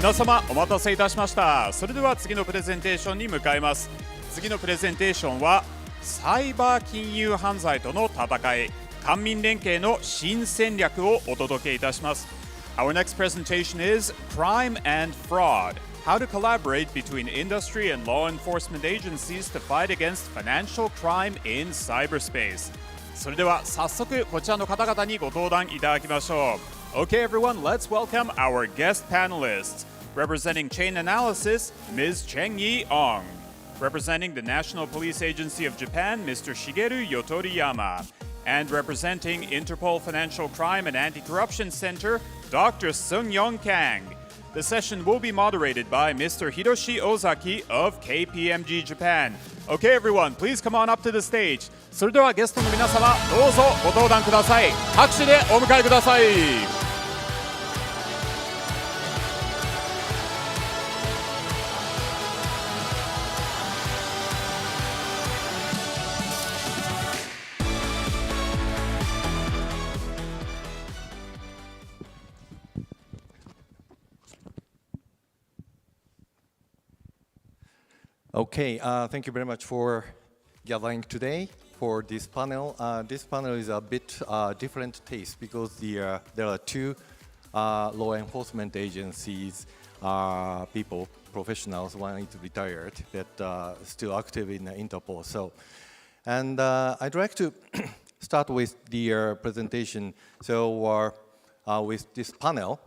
皆様お待たせいたしました。それでは次のプレゼンテーションに向かいます。次のプレゼンテーションはサイバー金融犯罪との戦い、官民連携の新戦略をお届けいたします。Our next presentation is Crime and Fraud: How to collaborate between industry and law enforcement agencies to fight against financial crime in cyberspace. それでは早速こちらの方々にご登壇いただきましょう。Okay, everyone, let's welcome our guest panelists. Representing Chainalysis, Ms. Chengyi Ong. Representing the National Police Agency of Japan, Mr. Shigeru Yotoriyama. And representing Interpol Financial Crime and Anti-Corruption Center, Dr. Sungyong Kang. The session will be moderated by Mr. Hiroshi Ozaki of KPMG Japan. Okay, everyone, please come on up to the stage. それではゲストの皆様、どうぞご登壇ください。拍手でお迎えください。Okay, thank you very much for gathering today for this panel. This panel is a bit different taste because there are two law enforcement agencies, people, professionals. One is retired, but still active in Interpol. So, and I'd like to start with the presentation. So, with this panel,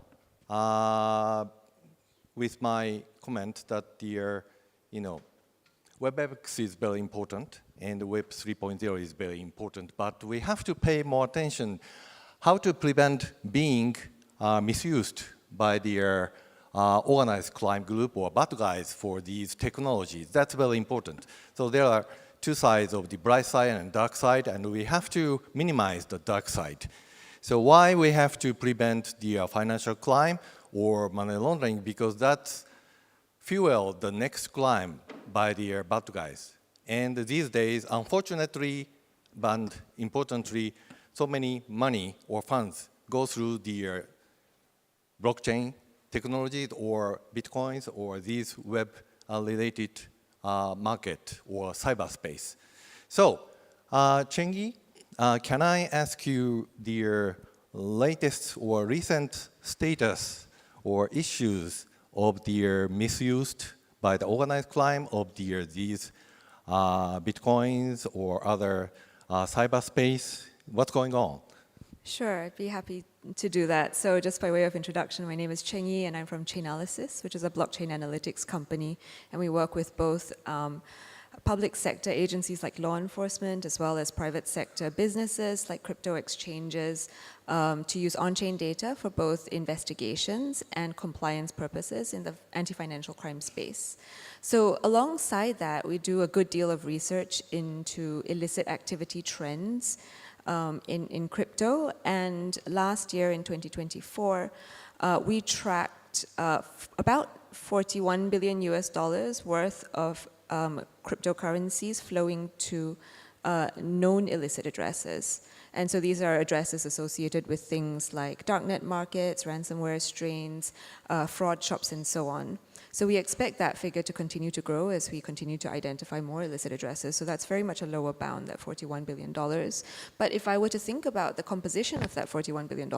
with my comment that the WebX is very important and Web 3.0 is very important, but we have to pay more attention how to prevent being misused by the organized crime group or bad guys for these technologies. That's very important. So there are two sides of the bright side and dark side, and we have to minimize the dark side. So why we have to prevent the financial crime or money laundering? Because that's fuel the next crime by the bad guys. And these days, unfortunately, and importantly, so many money or funds go through the blockchain technologies or bitcoins or these web-related market or cyberspace. So, Chengyi, can I ask you the latest or recent status or issues of the misused by the organized crime of these bitcoins or other cyberspace? What's going on? Sure, I'd be happy to do that. So just by way of introduction, my name is Chengyi and I'm from Chainalysis, which is a blockchain analytics company. And we work with both public sector agencies like law enforcement as well as private sector businesses like crypto exchanges to use on-chain data for both investigations and compliance purposes in the anti-financial crime space. So alongside that, we do a good deal of research into illicit activity trends in crypto. And last year in 2024, we tracked about $41 billion worth of cryptocurrencies flowing to known illicit addresses. And so these are addresses associated with things like darknet markets, ransomware strains, fraud shops, and so on. So we expect that figure to continue to grow as we continue to identify more illicit addresses. So that's very much a lower bound, that $41 billion. But if I were to think about the composition of that $41 billion,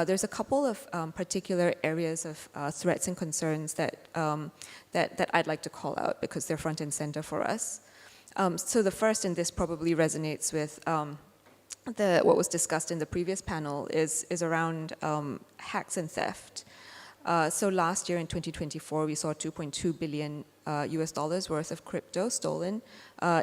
there's a couple of particular areas of threats and concerns that I'd like to call out because they're front and center for us. So the first, and this probably resonates with what was discussed in the previous panel, is around hacks and theft. So last year in 2024, we saw $2.2 billion worth of crypto stolen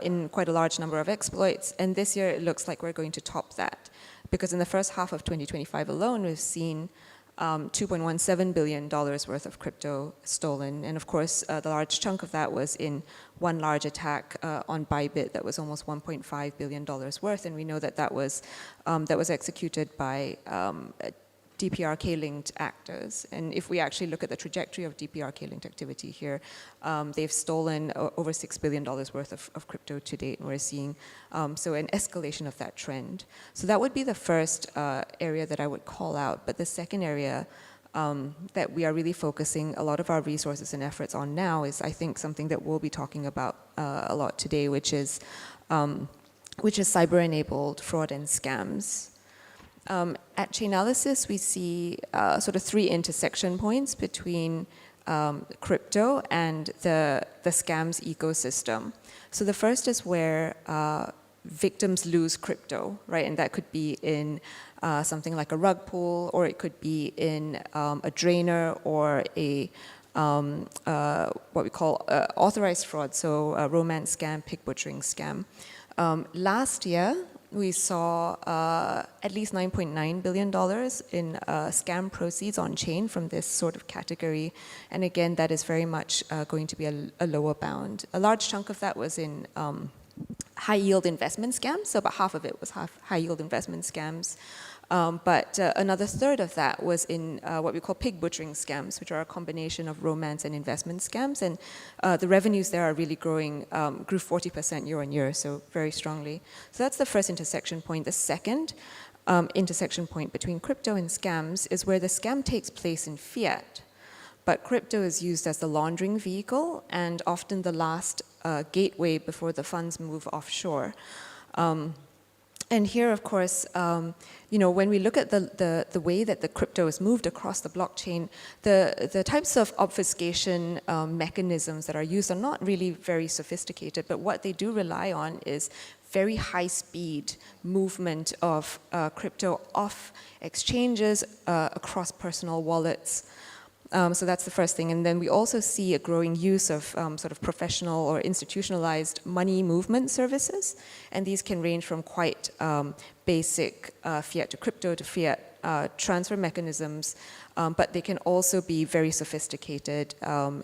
in quite a large number of exploits. And this year, it looks like we're going to top that. Because in the first half of 2025 alone, we've seen $2.17 billion worth of crypto stolen. And of course, the large chunk of that was in one large attack on Bybit that was almost $1.5 billion worth. And we know that that was executed by DPRK-linked actors. And if we actually look at the trajectory of DPRK-linked activity here, they've stolen over $6 billion worth of crypto to date, and we're seeing so an escalation of that trend. So that would be the first area that I would call out. But the second area that we are really focusing a lot of our resources and efforts on now is, I think, something that we'll be talking about a lot today, which is cyber-enabled fraud and scams. At Chainalysis, we see sort of three intersection points between crypto and the scams ecosystem. So the first is where victims lose crypto, right? And that could be in something like a rug pull, or it could be in a drainer, or a what we call authorized fraud, so a romance scam, pig butchering scam. Last year, we saw at least $9.9 billion in scam proceeds on chain from this sort of category. And again, that is very much going to be a lower bound. A large chunk of that was in high-yield investment scams, so about half of it was high-yield investment scams. But another third of that was in what we call pig butchering scams, which are a combination of romance and investment scams. And the revenues there are really growing, grew 40% year on year, so very strongly. So that's the first intersection point. The second intersection point between crypto and scams is where the scam takes place in fiat, but crypto is used as the laundering vehicle and often the last gateway before the funds move offshore. And here, of course, when we look at the way that the crypto is moved across the blockchain, the types of obfuscation mechanisms that are used are not really very sophisticated, but what they do rely on is very high-speed movement of crypto off exchanges across personal wallets. So that's the first thing. And then we also see a growing use of sort of professional or institutionalized money movement services. And these can range from quite basic fiat to crypto to fiat transfer mechanisms, but they can also be very sophisticated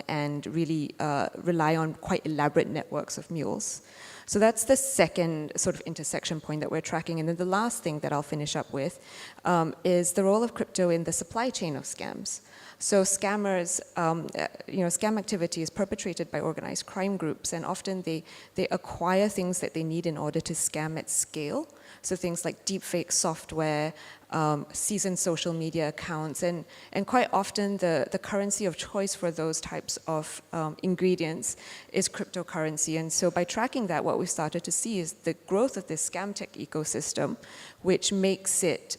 and really rely on quite elaborate networks of mules. So that's the second sort of intersection point that we're tracking. And then the last thing that I'll finish up with is the role of crypto in the supply chain of scams. So scammers, scam activity is perpetrated by organized crime groups, and often they acquire things that they need in order to scam at scale. So things like deepfake software, seasoned social media accounts, and quite often the currency of choice for those types of ingredients is cryptocurrency. And so by tracking that, what we started to see is the growth of this scam tech ecosystem, which makes it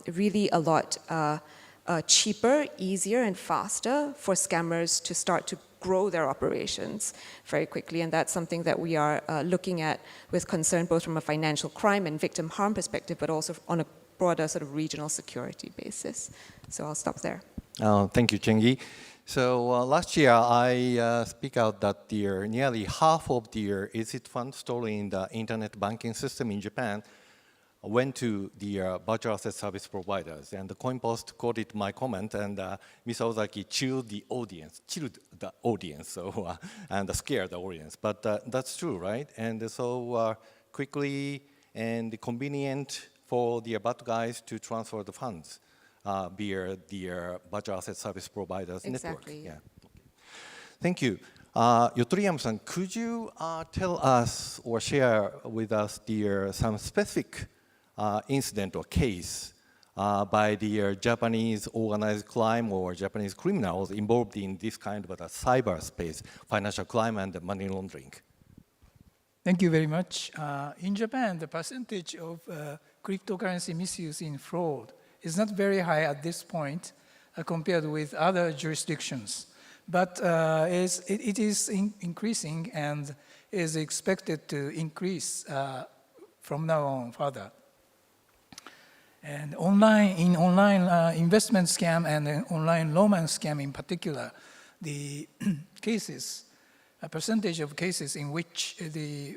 really a lot cheaper, easier, and faster for scammers to start to grow their operations very quickly. And that's something that we are looking at with concern, both from a financial crime and victim harm perspective, but also on a broader sort of regional security basis. So I'll stop there. Thank you, Chengyi. So last year, I speak out that nearly half of the exit fund stored in the internet banking system in Japan went to the virtual asset service providers. And the CoinPost quoted my comment, and Ms. Ozaki chilled the audience, so, and scared the audience. But that's true, right? And so quickly and convenient for the bad guys to transfer the funds via the virtual asset service providers network. Exactly. Yeah. Thank you. Yotoriyama-san, could you tell us or share with us some specific incident or case by the Japanese organized crime or Japanese criminals involved in this kind of a cyberspace, financial crime and money laundering? Thank you very much. In Japan, the percentage of cryptocurrency misuse in fraud is not very high at this point compared with other jurisdictions. But it is increasing and is expected to increase from now on further. And online investment scam and online romance scam in particular, the cases, a percentage of cases in which the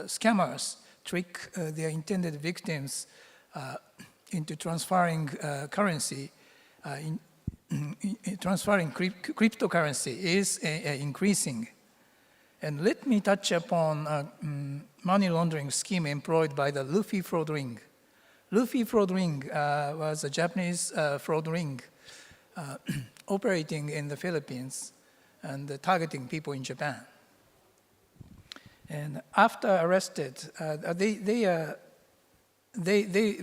scammers trick their intended victims into transferring currency, transferring cryptocurrency is increasing. And let me touch upon a money laundering scheme employed by the Luffy fraud ring. Luffy fraud ring was a Japanese fraud ring operating in the Philippines and targeting people in Japan. And after arrested, they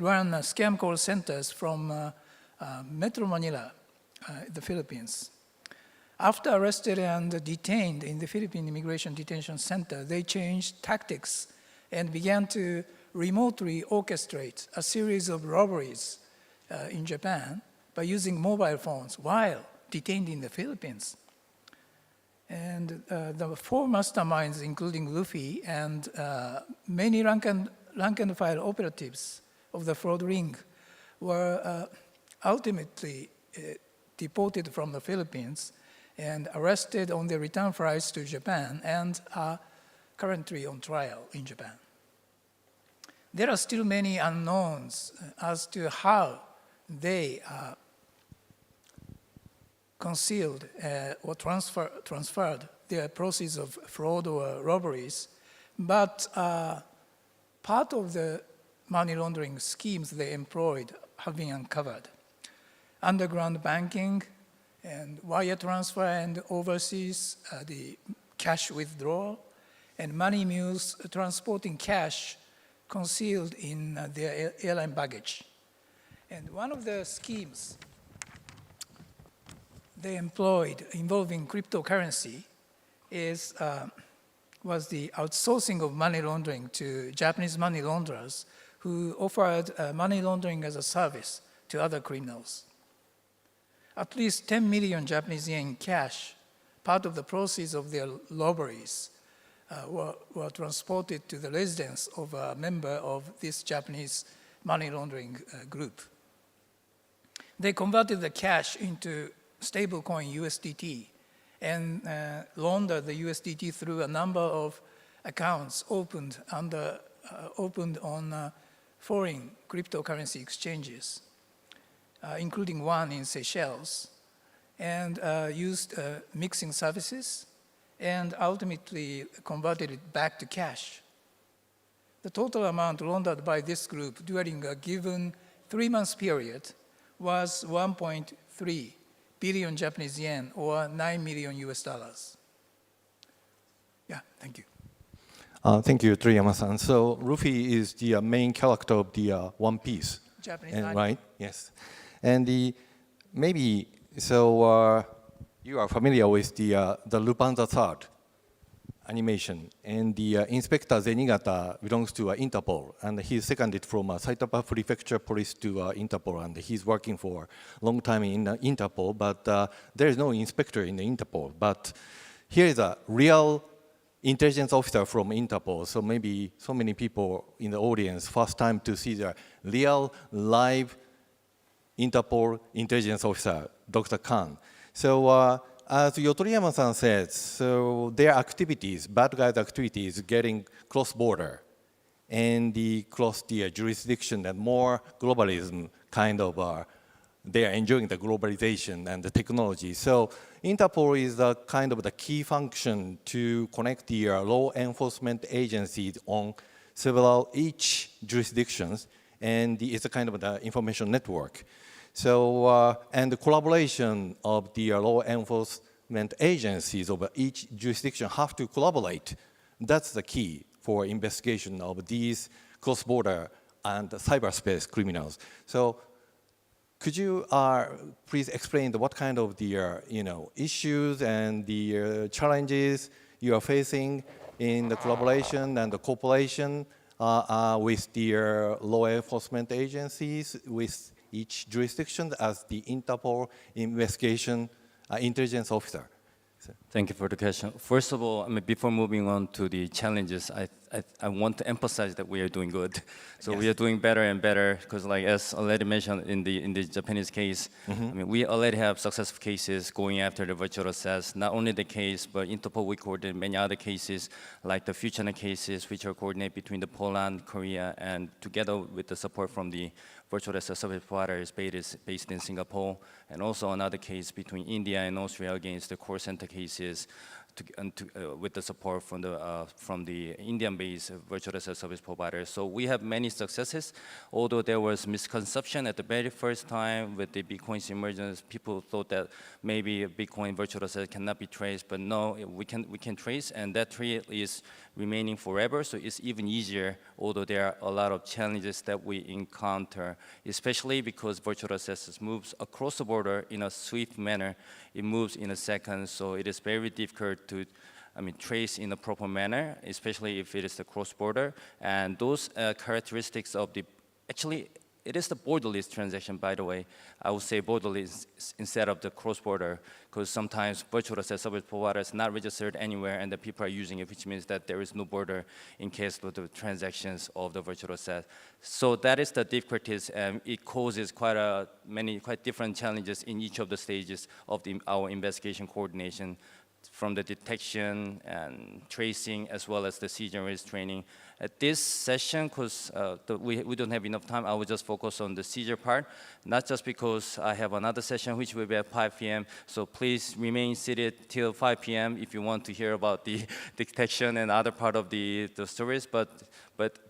run scam call centers from Metro Manila the Philippines. After arrested and detained in the Philippine Immigration Detention Center, they changed tactics and began to remotely orchestrate a series of robberies in Japan by using mobile phones while detained in the Philippines. And the four masterminds, including Luffy and many rank and file operatives of the fraud ring, were ultimately deported from the Philippines and arrested on their return flights to Japan and are currently on trial in Japan. There are still many unknowns as to how they concealed or transferred their proceeds of fraud or robberies, but part of the money laundering schemes they employed have been uncovered. Underground banking and wire transfer and overseas the cash withdrawal and money mules transporting cash concealed in their airline baggage. And one of the schemes they employed involving cryptocurrency was the outsourcing of money laundering to Japanese money launderers who offered money laundering as a service to other criminals. At least 10 million Japanese yen in cash, part of the proceeds of their robberies, were transported to the residence of a member of this Japanese money laundering group. They converted the cash into stablecoin USDT and laundered the USDT through a number of accounts opened on foreign cryptocurrency exchanges, including one in Seychelles, and used mixing services and ultimately converted it back to cash. The total amount laundered by this group during a given 3-month period was 1.3 billion Japanese yen or $9 million US dollars. Yeah, thank you. Thank you, Yotoriyama-san. So Luffy is the main character of the One Piece. Japanese and, anime. right? Yes. And maybe, so you are familiar with the Lupin the Third animation. And the Inspector Zenigata belongs to Interpol. And he's seconded from Saitama Prefecture Police to Interpol. And he's working for a long time in Interpol. But there is no inspector in Interpol. But here is a real intelligence officer from Interpol. So maybe so many people in the audience, first time to see the real live Interpol intelligence officer, Dr. Kang. So as Yotoriyama-san said, so their activities, bad guys' activities, getting cross-border and cross the jurisdiction and more globalism kind of they are enjoying the globalization and the technology. So Interpol is the kind of the key function to connect the law enforcement agencies on each jurisdictions, and it's a kind of the information network. So, and the collaboration of the law enforcement agencies of each jurisdiction have to collaborate. That's the key for investigation of these cross-border and cyberspace criminals. So, could you please explain what kind of the issues and the challenges you are facing in the collaboration and the cooperation with the law enforcement agencies with each jurisdiction as the Interpol investigation intelligence officer? Thank you for the question. First of all, before moving on to the challenges, I want to emphasize that we are doing good. So yes. We are doing better and better because, like as already mentioned in the Japanese case, we already have successful cases going after the virtual assets. Not only the case, but Interpol we coordinate many other cases, like the future cases, which are coordinated between the Poland, Korea, and together with the support from the virtual asset service provider is based in Singapore, and also another case between India and Austria against the call center cases with the support from the Indian-based virtual asset service providers. So we have many successes, although there was misconception at the very first time with the Bitcoin's emergence. People thought that maybe a Bitcoin virtual asset cannot be traced, but no, we can trace, and that tree is remaining forever. So it's even easier, although there are a lot of challenges that we encounter, especially because virtual assets moves across the border in a swift manner. It moves in a second, so it is very difficult to trace in a proper manner, especially if it is the cross-border. And those characteristics of actually, it is the borderless transaction, by the way. I would say borderless instead of the cross-border, because sometimes virtual asset service providers not registered anywhere and the people are using it, which means that there is no border in case of the transactions of the virtual asset. So that is the difficulties, and it causes quite different challenges in each of the stages of our investigation coordination, from the detection and tracing, as well as the seizure and risk training. At this session, because we don't have enough time, I will just focus on the seizure part, not just because I have another session which will be at 5 p.m., so please remain seated till 5 p.m. if you want to hear about the detection and other part of the stories, but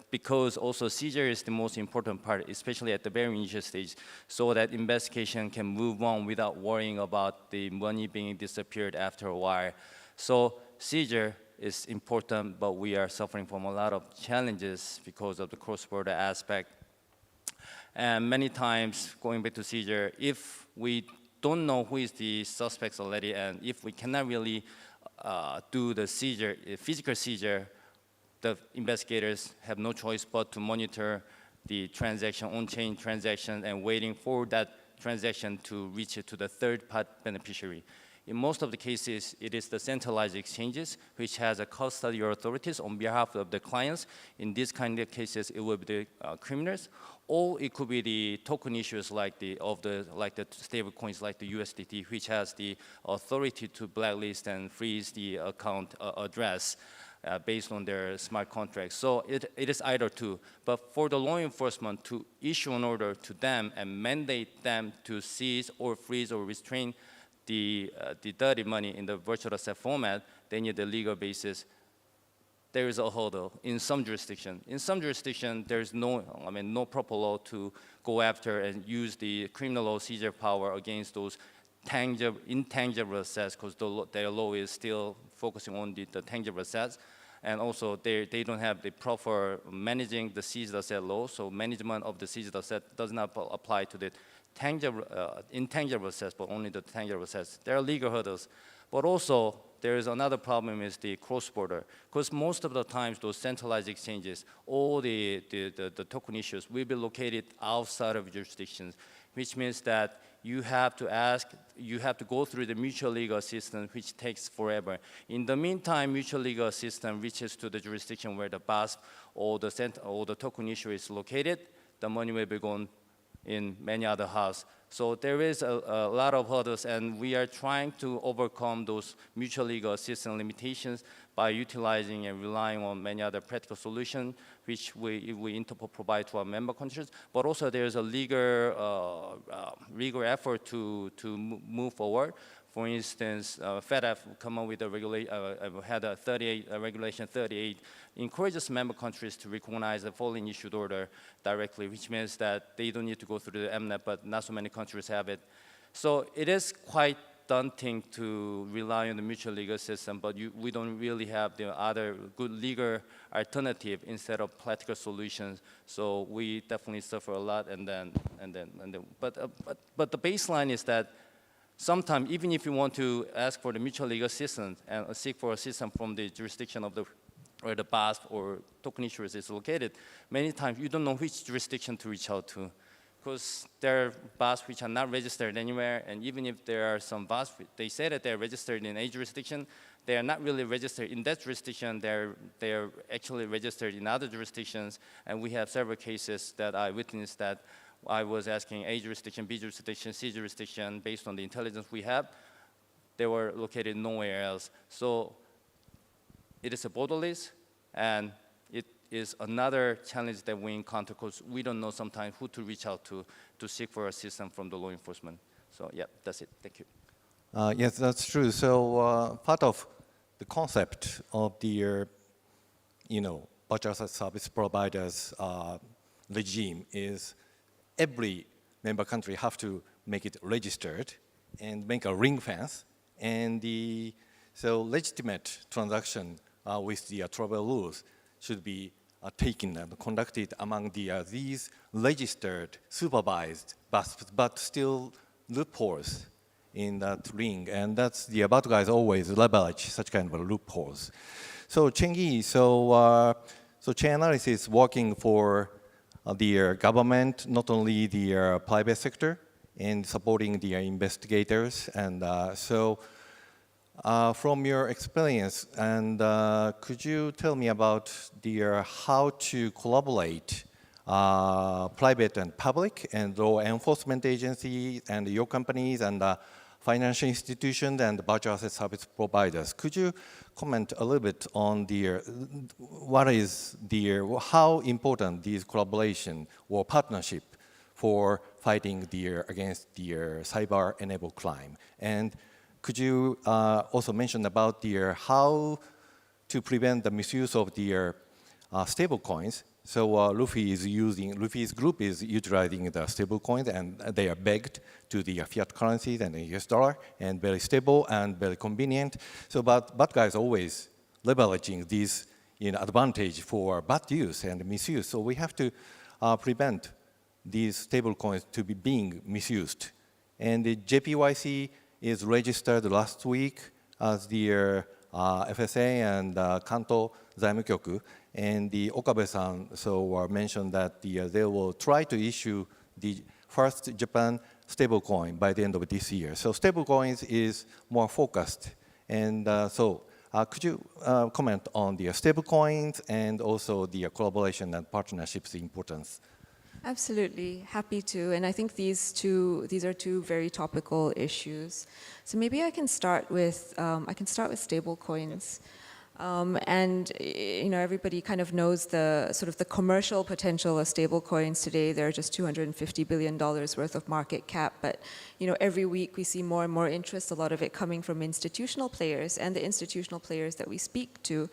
because also seizure is the most important part, especially at the very initial stage, so that investigation can move on without worrying about the money being disappeared after a while. So seizure is important, but we are suffering from a lot of challenges because of the cross-border aspect. And many times, going back to seizure, if we don't know who is the suspects already, and if we cannot really do the seizure, physical seizure, the investigators have no choice but to monitor the transaction, on-chain transaction, and waiting for that transaction to reach it to the third-party beneficiary. In most of the cases, it is the centralized exchanges which has a custodial authorities on behalf of the clients. In these kind of cases, it will be the criminals, or it could be the token issuers like the stable coins like the USDT, which has the authority to blacklist and freeze the account address based on their smart contracts. So it is either two. But for the law enforcement to issue an order to them and mandate them to seize or freeze or restrain the dirty money in the virtual asset format, they need a legal basis. There is a hurdle in some jurisdiction. In some jurisdiction, there is no proper law to go after and use the criminal law seizure power against those intangible assets, because their law is still focusing on the tangible assets. And also, they don't have the proper managing the seized asset law, so management of the seized asset does not apply to the intangible assets, but only the tangible assets. There are legal hurdles. But also, there is another problem is the cross-border, because most of the times those centralized exchanges, all the token issues will be located outside of jurisdictions, which means that you have to go through the mutual legal assistance, which takes forever. In the meantime, mutual legal assistance reaches to the jurisdiction where the BASP or the token issue is located, the money will be gone in many other houses. So there is a lot of hurdles, and we are trying to overcome those mutual legal assistance limitations by utilizing and relying on many other practical solutions, which we Interpol provide to our member countries. But also there's a legal effort to move forward. For instance, FedF come up with a regulation 38, encourages member countries to recognize the foreign issued order directly, which means that they don't need to go through the MNET, but not so many countries have it. So it is quite daunting to rely on the mutual legal system, but we don't really have the other good legal alternative instead of practical solutions. So we definitely suffer a lot, but the baseline is that sometimes, even if you want to ask for the mutual legal assistance and seek for assistance from the jurisdiction of where the BASP or token issuers is located, many times you don't know which jurisdiction to reach out to, because there are BASP which are not registered anywhere, and even if there are some BASP, they say that they're registered in a jurisdiction, they are not really registered in that jurisdiction, they're actually registered in other jurisdictions, and we have several cases that I witnessed that I was asking A jurisdiction, B jurisdiction, C jurisdiction, based on the intelligence we have, they were located nowhere else. So it is a borderless, and it is another challenge that we encounter because we don't know sometimes who to reach out to seek for assistance from the law enforcement. So yeah, that's it. Thank you. Yes, that's true. So part of the concept of the virtual asset service providers regime is every member country have to make it registered and make a ring fence, and so legitimate transaction with the travel rules should be taken and conducted among these registered, supervised, but still loopholes in that ring, and that's the bad guys always leverage such kind of loopholes. So Chengyi, so Chainalysis is working for the government, not only the private sector, and supporting the investigators, and from your experience, and could you tell me about how to collaborate private and public and law enforcement agencies and your companies and financial institutions and virtual asset service providers? Could you comment a little bit on how important these collaboration or partnership for fighting against cyber-enabled crime? And could you also mention about how to prevent the misuse of stable coins? So Luffy's group is utilizing the stable coins, and they are pegged to the fiat currencies and the US dollar, and very stable and very convenient. So but bad guys always leveraging these advantage for bad use and misuse. So we have to prevent these stable coins to be being misused. And the JPYC is registered last week as the FSA and Kanto Zaimukyoku, and the Okabe-san mentioned that they will try to issue the first Japan stablecoin by the end of this year. So stablecoins is more focused, and could you comment on the stablecoins and also the collaboration and partnerships importance? Absolutely, happy to. And I think these are two very topical issues. So maybe I can start with stablecoins. And everybody kind of knows the commercial potential of stablecoins today. They're just $250 billion worth of market cap, but every week we see more and more interest, a lot of it coming from institutional players, and the institutional players that we speak to,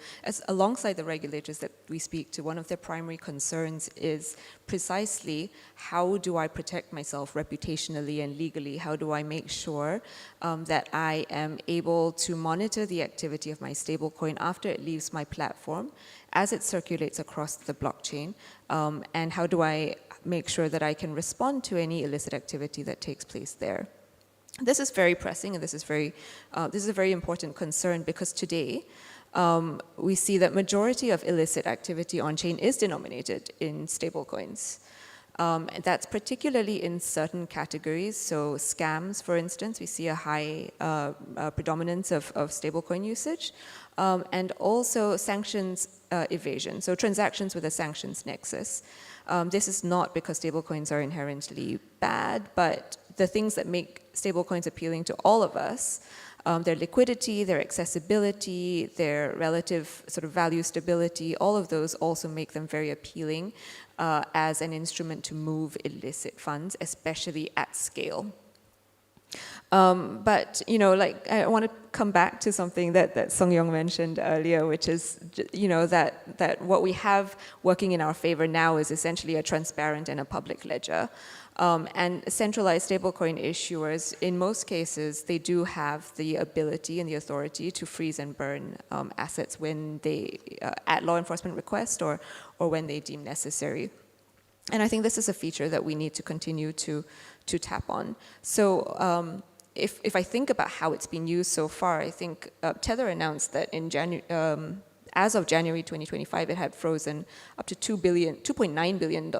alongside the regulators that we speak to, one of their primary concerns is precisely how do I protect myself reputationally and legally? How do I make sure that I am able to monitor the activity of my stablecoin after it leaves my platform, as it circulates across the blockchain, and how do I make sure that I can respond to any illicit activity that takes place there? This is very pressing, and this is a very important concern, because today we see that majority of illicit activity on-chain is denominated in stablecoins. That's particularly in certain categories. So scams, for instance, we see a high predominance of stablecoin usage, and also sanctions evasion, so transactions with a sanctions nexus. This is not because stablecoins are inherently bad, but the things that make stablecoins appealing to all of us, their liquidity, their accessibility, their relative sort of value stability, all of those also make them very appealing as an instrument to move illicit funds, especially at scale. But I want to come back to something that Sungyong mentioned earlier, which is that what we have working in our favor now is essentially a transparent and a public ledger. And centralized stablecoin issuers, in most cases, they do have the ability and the authority to freeze and burn assets when they, at law enforcement request or when they deem necessary. And I think this is a feature that we need to continue to tap on. So if I think about how it's been used so far, I think Tether announced that in as of January 2025, it had frozen up to $2.9 billion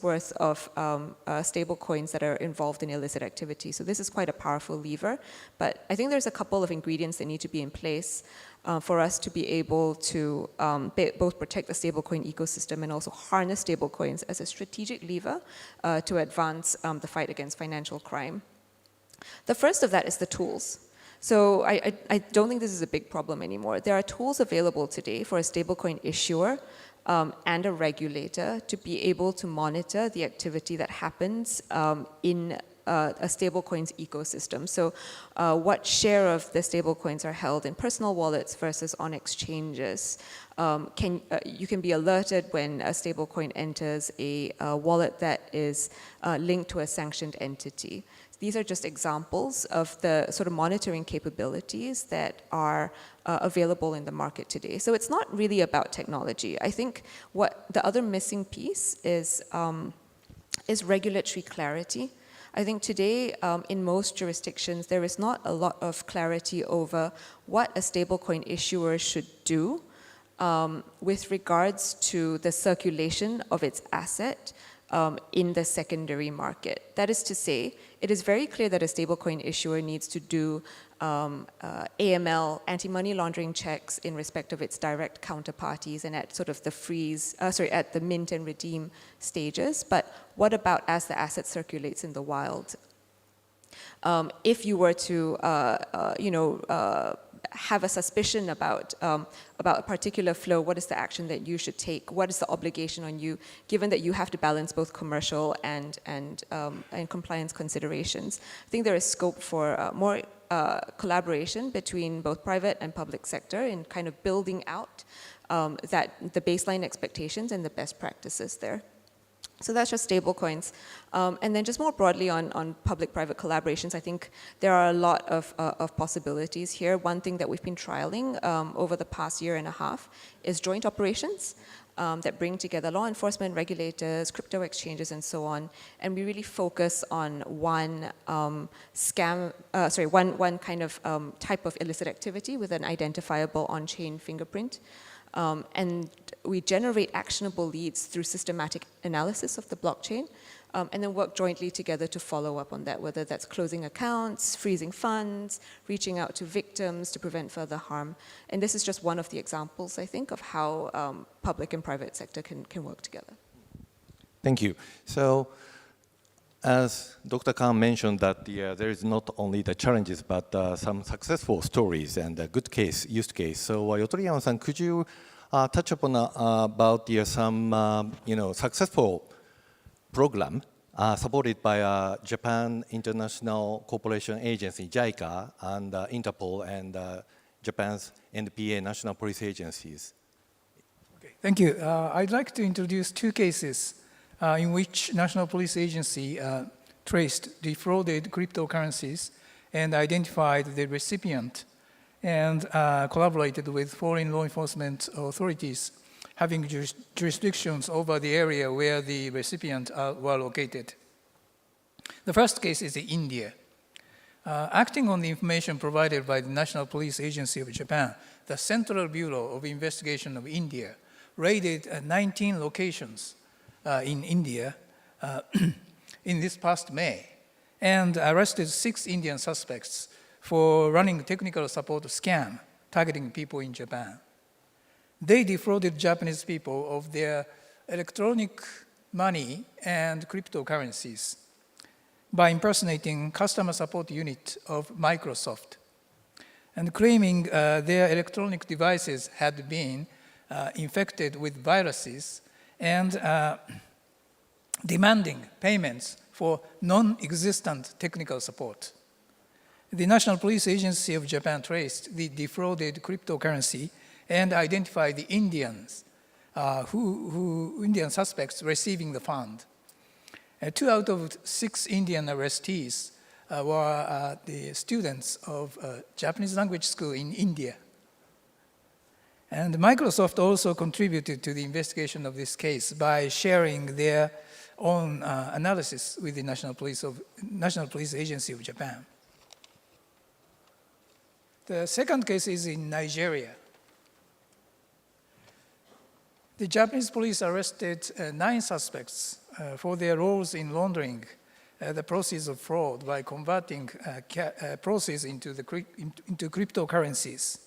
worth of stable coins that are involved in illicit activity. So this is quite a powerful lever. But I think there's a couple of ingredients that need to be in place for us to be able to both protect the stablecoin ecosystem and also harness stablecoins as a strategic lever to advance the fight against financial crime. The first of that is the tools. So I don't think this is a big problem anymore. There are tools available today for a stablecoin issuer and a regulator to be able to monitor the activity that happens in a stablecoins ecosystem. So what share of the stablecoins are held in personal wallets versus on exchanges? You can be alerted when a stablecoin enters a wallet that is linked to a sanctioned entity. These are just examples of the sort of monitoring capabilities that are available in the market today. So it's not really about technology. I think what the other missing piece is regulatory clarity. I think today, in most jurisdictions, there is not a lot of clarity over what a stablecoin issuer should do with regards to the circulation of its asset in the secondary market. That is to say, it is very clear that a stablecoin issuer needs to do AML, anti-money laundering checks in respect of its direct counterparties and at sort of the at the mint and redeem stages. But what about as the asset circulates in the wild? If you were to, have a suspicion about a particular flow, what is the action that you should take? What is the obligation on you, given that you have to balance both commercial and compliance considerations? I think there is scope for more collaboration between both private and public sector in kind of building out the baseline expectations and the best practices there. So that's just stablecoins. And then just more broadly on public-private collaborations, I think there are a lot of possibilities here. One thing that we've been trialing over the past year and a half is joint operations that bring together law enforcement, regulators, crypto exchanges, and so on. And we really focus on one one kind of type of illicit activity with an identifiable on-chain fingerprint. And we generate actionable leads through systematic analysis of the blockchain, and then work jointly together to follow up on that, whether that's closing accounts, freezing funds, reaching out to victims to prevent further harm. And this is just one of the examples, I think, of how public and private sector can work together. Thank you. So, as Dr. Kang mentioned that there is not only the challenges, but some successful stories and a good use case. So, Yotoriyama-san, could you touch upon about some successful program supported by Japan International Cooperation Agency, JICA, and INTERPOL, and Japan's NPA, National Police Agencies? Okay, thank you. I'd like to introduce two cases in which National Police Agency traced defrauded cryptocurrencies and identified the recipient and collaborated with foreign law enforcement authorities having jurisdictions over the area where the recipient were located. The first case is in India. Acting on the information provided by the National Police Agency of Japan, the Central Bureau of Investigation of India raided 19 locations in India in this past May and arrested 6 Indian suspects for running technical support scam targeting people in Japan. They defrauded Japanese people of their electronic money and cryptocurrencies by impersonating customer support unit of Microsoft and claiming their electronic devices had been infected with viruses and demanding payments for non-existent technical support. The National Police Agency of Japan traced the defrauded cryptocurrency and identified the Indians, Indian suspects receiving the fund. 2 out of 6 Indian arrestees were the students of a Japanese language school in India. And Microsoft also contributed to the investigation of this case by sharing their own analysis with the National Police Agency of Japan. The second case is in Nigeria. The Japanese police arrested 9 suspects for their roles in laundering the proceeds of fraud by converting proceeds into cryptocurrencies.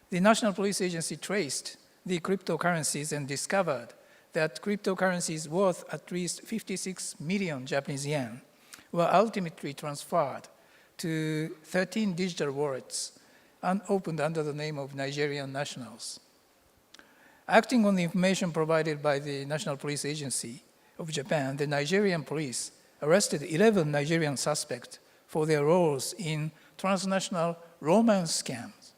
The National Police Agency traced the cryptocurrencies and discovered that cryptocurrencies worth at least 56 million Japanese yen were ultimately transferred to 13 digital wallets and opened under the name of Nigerian nationals. Acting on the information provided by the National Police Agency of Japan, the Nigerian police arrested 11 Nigerian suspects for their roles in transnational romance scams.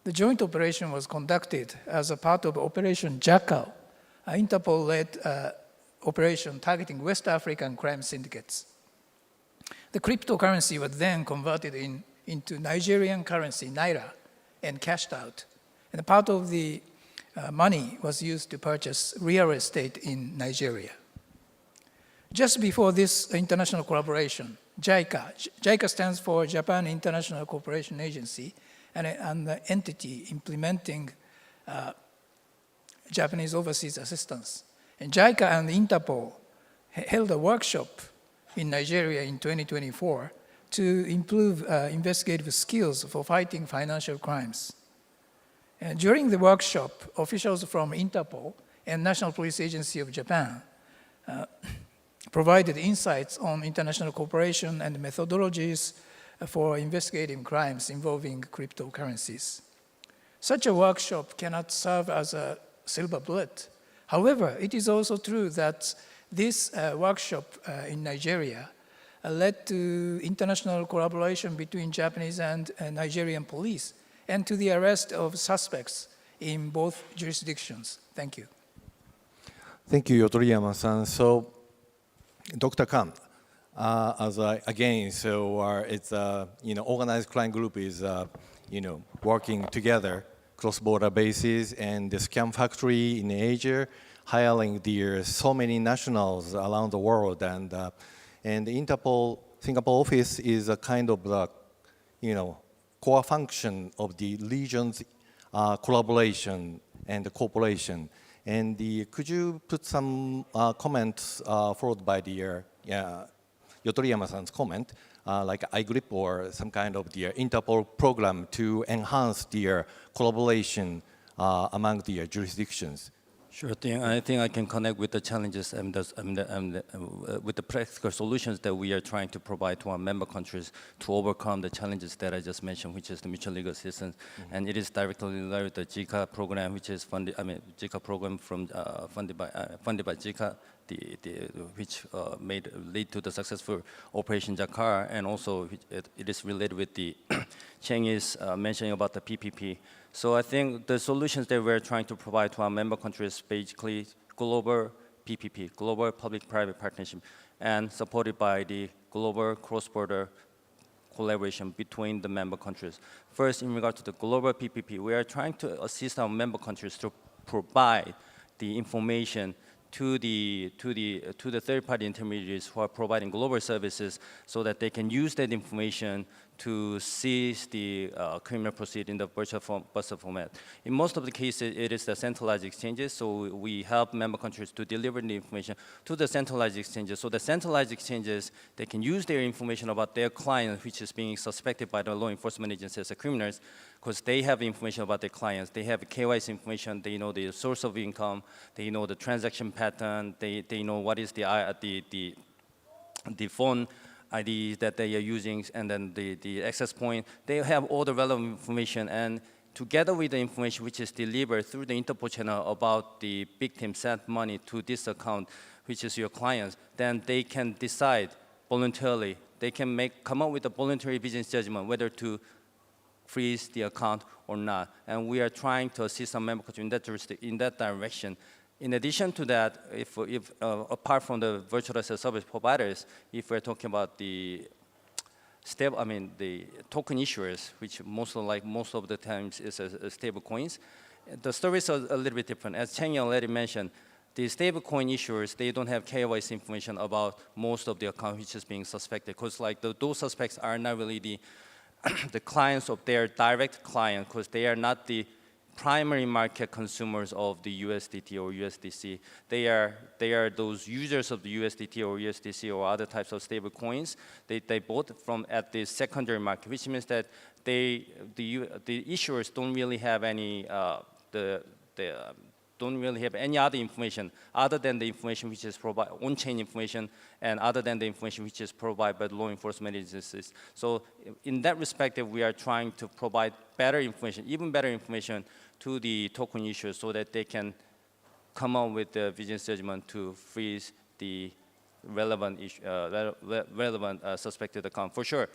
The joint operation was conducted as a part of Operation Jackal, an Interpol-led operation targeting West African crime syndicates. The cryptocurrency was then converted into Nigerian currency, Naira, and cashed out. And part of the money was used to purchase real estate in Nigeria. Just before this international collaboration, JICA stands for Japan International Cooperation Agency, and an entity implementing Japanese overseas assistance. And JICA and Interpol held a workshop in Nigeria in 2024 to improve investigative skills for fighting financial crimes. And during the workshop, officials from Interpol and National Police Agency of Japan provided insights on international cooperation and methodologies for investigating crimes involving cryptocurrencies. Such a workshop cannot serve as a silver bullet. However, it is also true that this workshop in Nigeria led to international collaboration between Japanese and Nigerian police and to the arrest of suspects in both jurisdictions. Thank you. Thank you, Yotoriyama-san. So, Dr. Kang, it's organized crime group is working together cross-border basis, and the scam factory in Asia hiring so many nationals around the world, and the Interpol Singapore office is a kind of the core function of the region's collaboration and cooperation. And could you put some comments followed by the Yotoriyama-san's comment, like iGrip or some kind of the Interpol program to enhance the collaboration among the jurisdictions? Sure thing. I think I can connect with the challenges and with the practical solutions that we are trying to provide to our member countries to overcome the challenges that I just mentioned, which is the mutual legal assistance. Mm-hmm. And it is directly related with the JICA program, which is JICA program funded by JICA, which lead to the successful Operation Jakar, and also it is related with the Chengyi's mentioning about the PPP. So I think the solutions that we're trying to provide to our member countries basically global PPP, global public-private partnership, and supported by the global cross-border collaboration between the member countries. First, in regard to the global PPP, we are trying to assist our member countries to provide the information to the third-party intermediaries who are providing global services, so that they can use that information to seize the criminal proceed in the virtual format. In most of the cases, it is the centralized exchanges, so we help member countries to deliver the information to the centralized exchanges. So the centralized exchanges, they can use their information about their client, which is being suspected by the law enforcement agencies as criminals, because they have information about their clients. They have KYC information, they know the source of income, they know the transaction pattern, they know what is the phone ID that they are using, and then the access point. They have all the relevant information, and together with the information which is delivered through the Interpol channel about the victim sent money to this account, which is your clients, then they can decide voluntarily. They can come up with a voluntary business judgment whether to freeze the account or not. And we are trying to assist some member countries in that direction. In addition to that, if apart from the virtual asset service providers, if we're talking about the token issuers, which most of the times is stable coins, the stories are a little bit different. As Chengyi already mentioned, the stable coin issuers, they don't have KYC information about most of the account which is being suspected, because those suspects are not really the clients of their direct client, because they are not the primary market consumers of the USDT or USDC. They are those users of the USDT or USDC or other types of stable coins. They bought from at the secondary market, which means that the issuers don't really have any don't really have any other information other than the information which is provided, on-chain information, and other than the information which is provided by the law enforcement agencies. So in that respect, we are trying to provide better information, even better information to the token issuers, so that they can come up with the business judgment to freeze the relevant suspected account. For sure,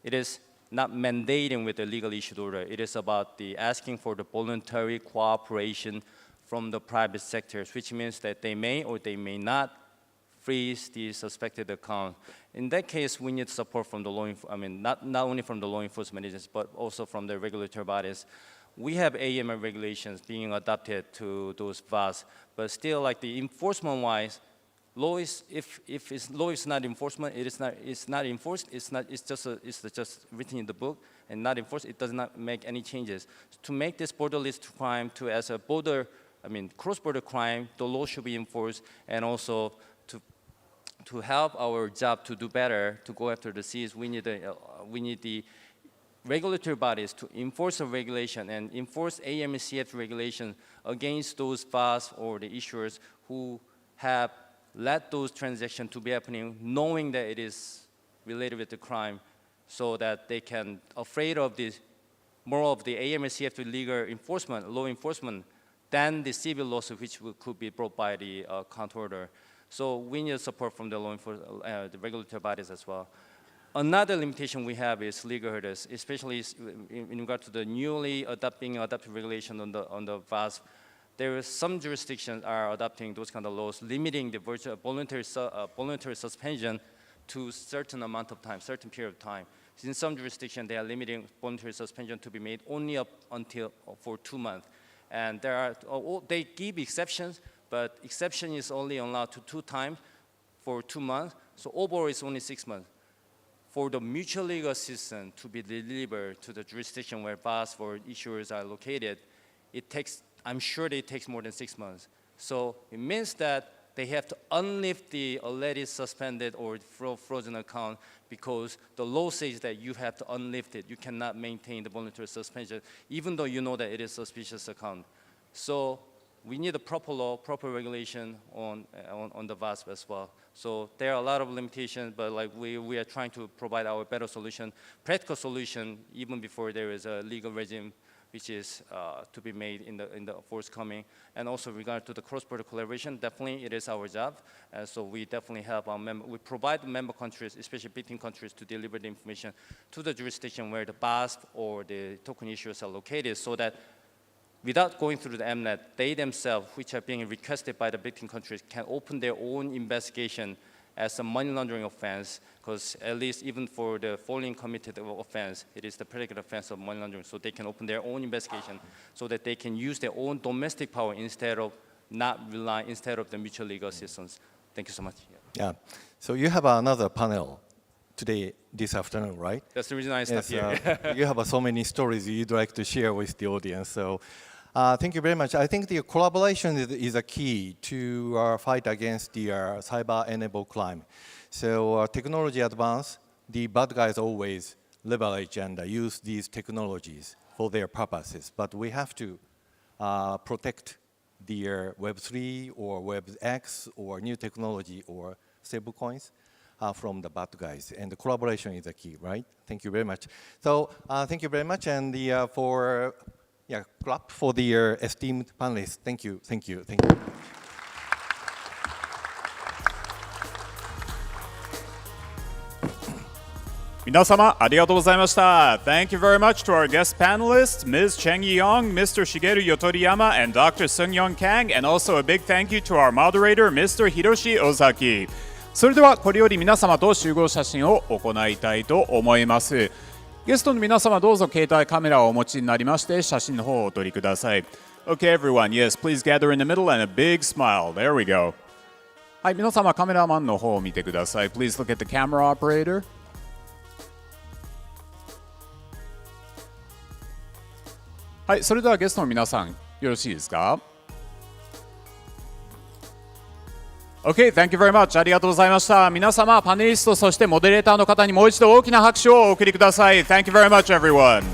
it is not mandating with the legal issued order. It is about the asking for the voluntary cooperation from the private sectors, which means that they may or they may not freeze the suspected account. In that case, we need support from the not only from the law enforcement agencies, but also from the regulatory bodies. We have AML regulations being adopted to those VAS, but still, like the enforcement-wise, law is if law is not enforcement, it's not enforced. It's just written in the book and not enforced. It does not make any changes. To make this borderless crime as a cross-border crime, the law should be enforced, and also to help our job to do better, to go after the seas, we need the regulatory bodies to enforce a regulation and enforce AMCF regulation against those VAS or the issuers who have let those transactions to be happening, knowing that it is related with the crime, so that they can afraid of this more of the AMCF legal enforcement, law enforcement, than the civil lawsuit which could be brought by the court order. So we need support from the law enforcement, the regulatory bodies as well. Another limitation we have is legal hurdles, especially in regard to the newly adopted regulation on the VAS. There are some jurisdictions are adopting those kind of laws, limiting the voluntary suspension to certain amount of time, certain period of time. In some jurisdictions, they are limiting voluntary suspension to be made only up until for 2 months. And they give exceptions, but exception is only allowed to 2 times for 2 months. So overall, it's only 6 months. For the mutual legal assistance to be delivered to the jurisdiction where VAS or issuers are located, I'm sure it takes more than 6 months. So it means that they have to unlift the already suspended or frozen account, because the law says that you have to unlift it. You cannot maintain the voluntary suspension, even though you know that it is a suspicious account. So we need a proper law, proper regulation on the VAS as well. So there are a lot of limitations, but like we are trying to provide our better solution, practical solution, even before there is a legal regime which is to be made in the forthcoming. And also regard to the cross-border collaboration, definitely it is our job. So we definitely help we provide member countries, especially victim countries, to deliver the information to the jurisdiction where the VAS or the token issuers are located, so that without going through the MNET, they themselves, which are being requested by the victim countries, can open their own investigation as a money laundering offense, because at least even for the foreign committed offense, it is the predicate offense of money laundering. So they can open their own investigation so that they can use their own domestic power instead of the mutual legal assistance. Thank you so much. Yeah. So you have another panel this afternoon, right? That's the reason I stopped here. You have so many stories you'd like to share with the audience. So thank you very much. I think the collaboration is a key to our fight against the cyber-enabled crime. So technology advance, the bad guys always leverage and use these technologies for their purposes. But we have to protect the Web3 or WebX or new technology or stablecoins from the bad guys. And the collaboration is a key, right? Thank you very much. So thank you very much. And clap for the esteemed panelists. Thank you, thank you, thank you.皆様ありがとうございました。Thank you very much to our guest panelists, Ms. Chengyi Ong, Mr. Shigeru Yotoriyama, and Dr. Sungyong Kang, and also a big thank you to our moderator, Mr. Hiroshi Ozaki. それではこれより皆様と集合写真を行いたいと思います。ゲストの皆様どうぞ携帯カメラをお持ちになりまして写真の方をお撮りください。Okay, everyone, yes, please gather in the middle and a big smile. There we go. はい、皆様カメラマンの方を見てください。Please look at the camera operator. はい、それではゲストの皆さんよろしいですか？ Okay, thank you very much. ありがとうございました。皆様、パネリスト、そしてモデレーターの方にもう一度大きな拍手をお送りください。Thank you very much, everyone.